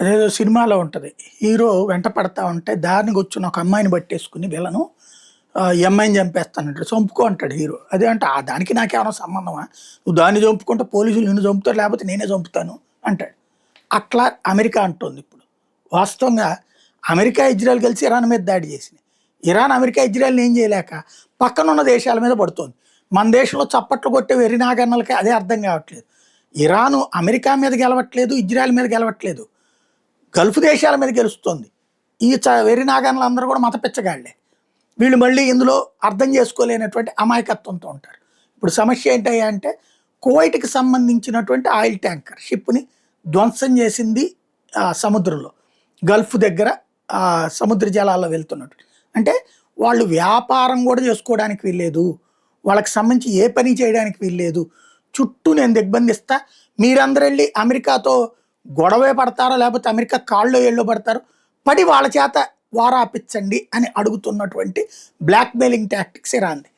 అదేదో సినిమాలో ఉంటది. హీరో వెంట పడతా ఉంటే దారిన కూర్చున్న ఒక అమ్మాయిని పట్టేసుకొని విలను ఈ అమ్మాయిని చంపేస్తానంటాడు. చంపుకో అంటాడు హీరో. అదే అంటే దానికి నాకేమైనా సంబంధమా? నువ్వు దాన్ని చంపుకుంటే పోలీసులు నిన్ను చంపుతారు, లేకపోతే నేనే చంపుతాను అంటాడు. అట్లా అమెరికా అంటోంది ఇప్పుడు. వాస్తవంగా అమెరికా, ఇజ్రాయెల్ కలిసి ఇరాన్ మీద దాడి చేసినాయి. ఇరాన్ అమెరికా, ఇజ్రాయెల్‌ని ఏం చేయలేక పక్కనున్న దేశాల మీద పడుతోంది. మన దేశంలో చప్పట్లు కొట్టే వెర్రి నాగన్నలకి అదే అర్థం కావట్లేదు. ఇరాను అమెరికా మీద గెలవట్లేదు, ఇజ్రాయెల్ మీద గెలవట్లేదు. గల్ఫ్ దేశాల మీద గెలుస్తోంది. ఈ వెర్రి నాగన్లందరూ కూడా మత పిచ్చగాళ్లే. వీళ్ళు మళ్ళీ ఇందులో అర్థం చేసుకోలేనటువంటి అమాయకత్వంతో ఉంటారు. ఇప్పుడు సమస్య ఏంటయ్యా అంటే కువైట్‌కి సంబంధించినటువంటి ఆయిల్ ట్యాంకర్ షిప్‌ని ధ్వంసం చేసింది సముద్రంలో. గల్ఫ్ దగ్గర సముద్ర జలాల్లో వెళ్తున్నట్టు. అంటే వాళ్ళు వ్యాపారం కూడా చేసుకోవడానికి వీల్లేదు. వాళ్ళకి సంబంధించి ఏ పని చేయడానికి వీల్లేదు. చుట్టూ నేను దిగ్బంధిస్తా, మీరందరూ వెళ్ళి అమెరికాతో గొడవే పడతారో లేకపోతే అమెరికా కాళ్ళో ఏళ్ళో పడతారో పడి వాళ్ళ చేత వారాపించండి అని అడుగుతున్నటువంటి బ్లాక్మెయిలింగ్ టాక్టిక్స్ ఇరాన్ది.